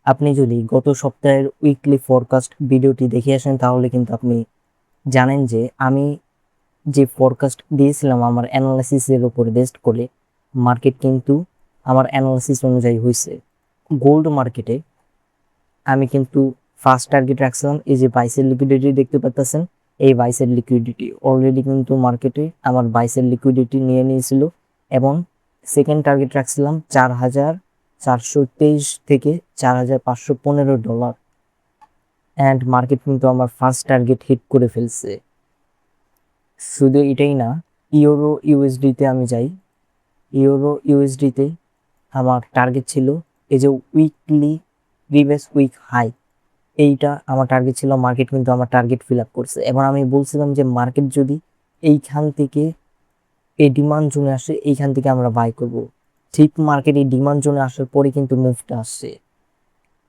আপনি যদি গত সপ্তাহের উইকলি ফরকাস্ট ভিডিওটি দেখে আসেন তাহলে কিন্তু আপনি জানেন যে আমি যে ফরকাস্ট দিয়েছিলাম আমার অ্যানালাইসিসের উপর বেস্ট করে মার্কেট কিন্তু আমার অ্যানালাইসিস অনুযায়ী হয়েছে। গোল্ড মার্কেটে আমি কিন্তু ফার্স্ট টার্গেট রাখছিলাম এই যে বাইসের লিকুইডিটি দেখতে পাচ্ছেন, এই বাইসের লিকুইডিটি অলরেডি কিন্তু মার্কেটে আমার বাইসের লিকুইডিটি নিয়ে নিয়েছিল এবং সেকেন্ড টার্গেট রাখছিলাম 4,423 থেকে $4,515 অ্যান্ড মার্কেট কিন্তু আমার ফার্স্ট টার্গেট হিট করে ফেলছে। শুধু এটাই না, ইউরো ইউএসডিতে আমি যাই। ইউরো ইউএসডিতে আমার টার্গেট ছিল এই যে উইকলি প্রিভিয়াস উইক হাই, এইটা আমার টার্গেট ছিল। মার্কেট কিন্তু আমার টার্গেট ফিল আপ করছে। এবার আমি বলছিলাম যে মার্কেট যদি এইখান থেকে এই ডিমান্ড জোনে আসে, এইখান থেকে আমরা বাই করব। ঠিক মার্কেট এই ডিমান্ড জোনে আসার পরে কিন্তু মুভটা আসছে।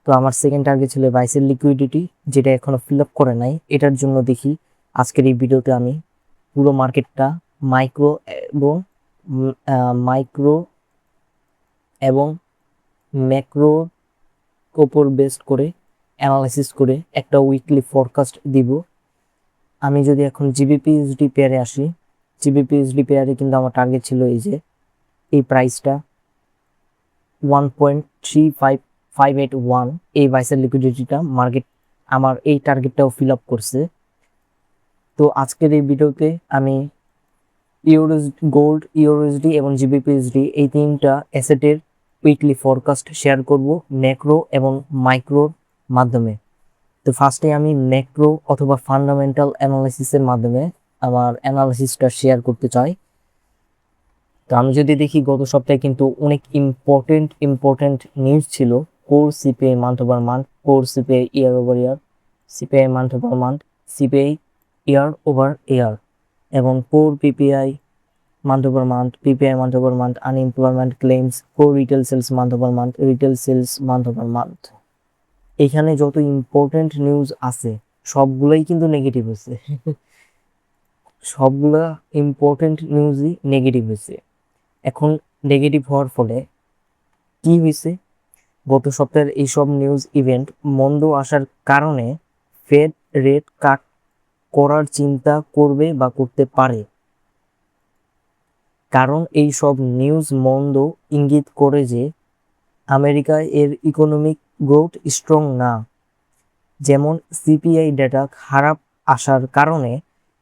তো আমার সেকেন্ড টার্গেট ছিল বাইসের লিকুইডিটি, যেটা এখনো ফিল আপ করে নাই। এটার জন্য দেখি আজকের এই ভিডিওতে আমি পুরো মার্কেটটা মাইক্রো এবং মাইক্রো এবং ম্যাক্রো ওপর বেস্ড করে অ্যানালাইসিস করে একটা উইকলি ফরকাস্ট দিব। আমি যদি এখন জিবিপিএসডি পেয়ারে আসি, জিবিপিএসডি পেয়ারে কিন্তু আমার টার্গেট ছিল এই যে এই প্রাইসটা 1.35581, এই বাইসের লিকুইডিটিটা মার্কেট আমার এই টার্গেটটাও ফিল আপ করছে। তো আজকের এই ভিডিওতে আমি গোল্ড, ইউরোএসডি এবং জিবিপিএসডি এই তিনটা অ্যাসেটের উইকলি ফরকাস্ট শেয়ার করব ম্যাক্রো এবং মাইক্রোর মাধ্যমে। তো ফার্স্টে আমি ম্যাক্রো অথবা ফান্ডামেন্টাল অ্যানালাইসিসের মাধ্যমে আমার অ্যানালাইসিসটা শেয়ার করতে চাই। তো আমি যদি দেখি গত সপ্তাহে কিন্তু অনেক ইম্পর্টেন্ট নিউজ ছিল। Core CPI month over month, core CPI year over year, CPI month over month, CPI year over year এবং core PPI month over month, PPI month over month, unemployment claims, core retail sales month over month, retail sales month over month. এখানে যত important news আছে সবগুলোই কিন্তু negative হয়েছে। সবগুলা important নিউজই negative হয়েছে। এখন নেগেটিভ হওয়ার ফলে কি হয়েছে, গত সপ্তাহের এইসব নিউজ ইভেন্ট মন্দ আসার কারণে ফেড রেট কাট করার চিন্তা করবে বা করতে পারে। কারণ এই সব নিউজ মন্দ ইঙ্গিত করে যে আমেরিকায় এর ইকোনমিক গ্রোথ স্ট্রং না। যেমন সিপিআই ডেটা খারাপ আসার কারণে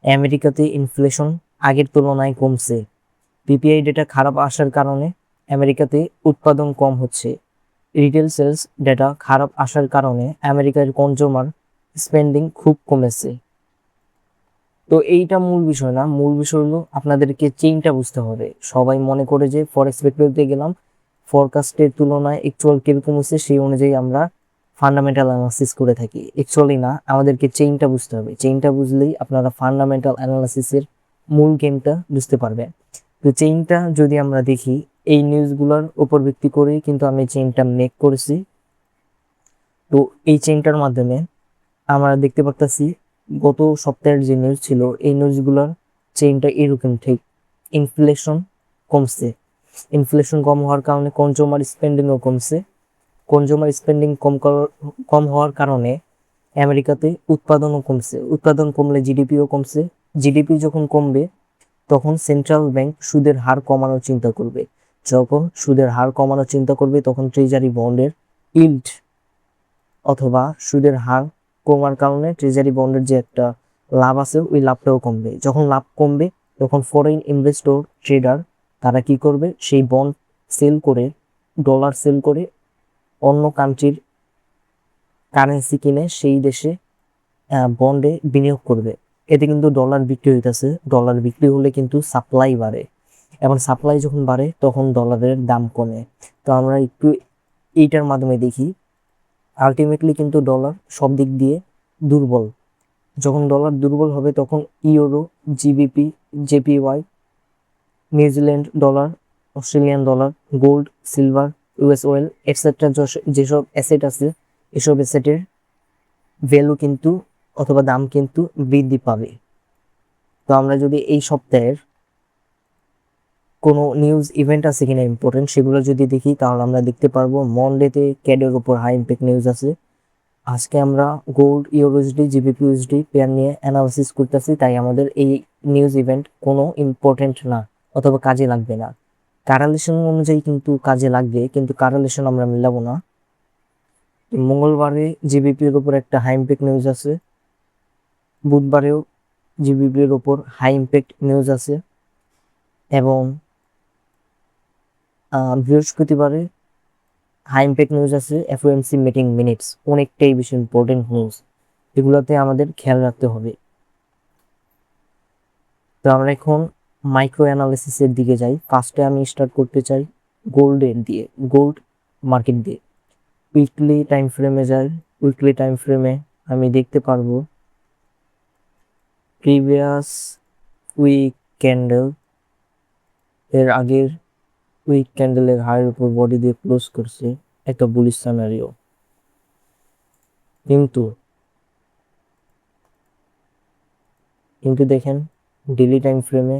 আমেরিকাতে ইনফ্লেশন আগের তুলনায় কমছে। পিপিআই ডেটা খারাপ আসার কারণে আমেরিকাতে উৎপাদন কম হচ্ছে। রিটেল সেলস ডেটা খারাপ আসার কারণে আমেরিকার কনজিউমার স্পেন্ডিং খুব কমেছে। তো এইটা মূল বিষয় না, মূল বিষয় হলো আপনাদেরকে চেইনটা বুঝতে হবে। সবাই মনে করে যে ফরেক্স পেপারতে গেলাম, ফরকাস্টের তুলনায় অ্যাকচুয়াল কিরকম হচ্ছে সেই অনুযায়ী আমরা ফান্ডামেন্টাল অ্যানালাইসিস করে থাকি। অ্যাকচুয়ালি না, আমাদেরকে চেইনটা বুঝতে হবে। চেইনটা বুঝলেই আপনারা ফান্ডামেন্টাল অ্যানালাইসিসের মূল গেমটা বুঝতে পারবেন। তো চেইনটা যদি আমরা দেখি, এই নিউজগুলোর উপর ভিত্তি করেই কিন্তু আমি চেইনটা মেক করেছি। তো এই চেইনটার মাধ্যমে আমরা দেখতে পারতেছি গত সপ্তাহের যে নিউজ ছিল এই নিউজগুলোর চেইনটা এরকম ঠিক। ইনফ্লেশন কমছে, ইনফ্লেশন কম হওয়ার কারণে কনজিউমার স্পেন্ডিংও কমছে। কনজিউমার স্পেন্ডিং কম হওয়ার কারণে আমেরিকাতে উৎপাদনও কমছে। উৎপাদন কমলে জিডিপিও কমছে। জিডিপি যখন কমবে তখন সেন্ট্রাল ব্যাংক সুদের হার কমানোর চিন্তা করবে। যখন সুদের হার কমানোর চিন্তা করবে তখন ট্রেজারি বন্ডের ইল্ড অথবা সুদের হার কমার কারণে ট্রেজারি বন্ডের যে একটা লাভ আছে ওই লাভটাও কমবে। যখন লাভ কমবে তখন ফরেন ইনভেস্টর ট্রেডার তারা কি করবে, সেই বন্ড সেল করে, ডলার সেল করে অন্য কান্ট্রির কারেন্সি কিনে সেই দেশে বন্ডে বিনিয়োগ করবে। এতে কিন্তু ডলার বিক্রি হইতেছে। ডলার বিক্রি হলে কিন্তু সাপ্লাই বাড়ে এবং সাপ্লাই যখন বাড়ে তখন ডলারের দাম কমে। তো আমরা একটু এইটার মাধ্যমে দেখি, আলটিমেটলি কিন্তু ডলার সব দিক দিয়ে দুর্বল। যখন ডলার দুর্বল হবে তখন euro, GBP, JPY, New Zealand dollar, Australian dollar, gold, silver, US oil etcetera যেসব অ্যাসেট আছে এসব অ্যাসেটের ভ্যালু কিন্তু অথবা দাম কিন্তু বৃদ্ধি পাবে। তো আমরা যদি এই সপ্তাহের কোনো নিউজ ইভেন্ট আছে কিনা ইম্পর্টেন্ট, সেগুলো যদি দেখি তাহলে আমরা দেখতে পারবো মনডেতে ক্যাডের উপর হাই ইম্প্যাক্ট নিউজ আছে। আজকে আমরা gold, USD, GBP USD pair নিয়ে অ্যানালিসিস করতেছি, তাই আমাদের এই নিউজ ইভেন্ট কোনো ইম্পর্টেন্ট না অথবা কাজে লাগবে না। কারেলেশন অনুযায়ী কিন্তু কাজে লাগবে, কিন্তু কারেলেশন আমরা মিলাবো না। মঙ্গলবারে জিবিপির উপর একটা হাই ইম্প্যাক্ট নিউজ আছে, বুধবারেও জিবিপির উপর হাই ইম্প্যাক্ট নিউজ আছে, এবং বৃহস্পতিবারে হাই ইম্প্যাক্ট নিউজ আছে। এফওএমসি মিটিং মিনিটস অনেকটাই বেশি ইম্পর্টেন্ট নিউজ, এগুলোতে আমাদের খেয়াল রাখতে হবে। তো আমরা এখন মাইক্রো অ্যানালিসিসের দিকে যাই। ফার্স্টে আমি স্টার্ট করতে চাই গোল্ডের দিয়ে, গোল্ড মার্কেট দিয়ে। উইকলি টাইম ফ্রেমে যাই। উইকলি টাইম ফ্রেমে আমি দেখতে পারবো প্রিভিয়াস উইক ক্যান্ডেল এর আগের উইক ক্যান্ডেলের হাইয়ের উপর বডি দিয়ে ক্লোজ করছে, একটা বুলিশ সিনারিও। কিন্তু কিন্তু দেখেন ডেইলি টাইম ফ্রেমে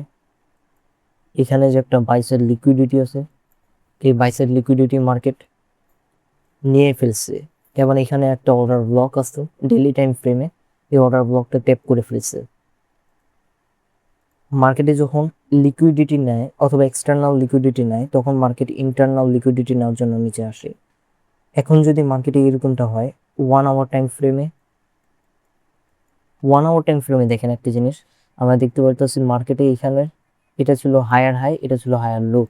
এখানে যে একটা বাইসের লিকুইডিটি আছে, এই বাইসের লিকুইডিটি মার্কেট নিয়ে ফেলছে, এবং এখানে একটা অর্ডার ব্লক আছে ডেইলি টাইম ফ্রেমে, এই অর্ডার ব্লকটা ট্যাপ করে ফেলছে। মার্কেটে যখন লিকুইডিটি নেয় অথবা এক্সটার্নাল লিকুইডিটি নেয়, তখন মার্কেট ইন্টারনাল লিকুইডিটি নেওয়ার জন্য নিচে আসে। এখন যদি মার্কেটে এরকমটা হয় 1 আওয়ার টাইম ফ্রেমে, 1 আওয়ার টাইম ফ্রেমে দেখেন একটা জিনিস আমরা দেখতে পারতেছি, মার্কেটে এখানে এটা ছিল হায়ার হাই, এটা ছিল হায়ার লো।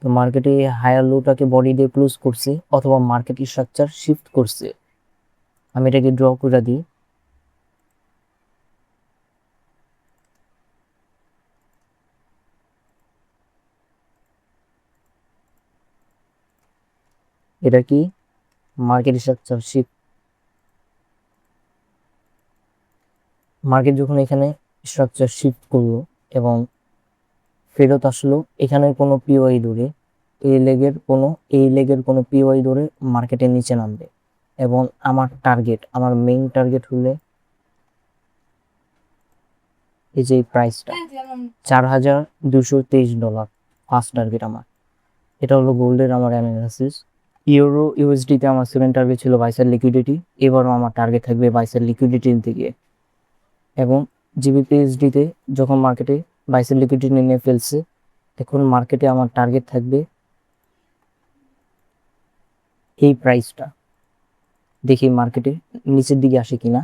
তো মার্কেটে হায়ার লোটাকে বডি দিয়ে ক্লোজ করছে অথবা মার্কেট স্ট্রাকচার শিফট করছে। আমি এটাকে ড্র করে দিই। এটা কি মার্কেট স্ট্রাকচার শিফট। মার্কেট যখন এখানে স্ট্রাকচার শিফট করলো এবং ফেরত আসলো এখানে কোনো পিওয়াই ধরে, এই লেগের কোনো পিওয়াই ধরে মার্কেটের নিচে নামবে, এবং আমার মেইন টার্গেট হলে এই যে প্রাইসটা $4,223 ফার্স্ট টার্গেট আমার। এটা হলো গোল্ডের আমার অ্যানালিসিস। ইউরো ইউএসডিতে আমার সেকেন্ড টার্গেট ছিল বাইসের লিকুইডিটি, এবারও আমার টার্গেট থাকবে বাইসের লিকুইডিটির দিকে। এবং জিবিপিএসডিতে যখন মার্কেটে বাইসের লিকুইডিটি নিয়ে ফেলছে, এখন মার্কেটে আমার টার্গেট থাকবে এই প্রাইসটা। দেখি মার্কেটে নিচের দিকে আসে কিনা।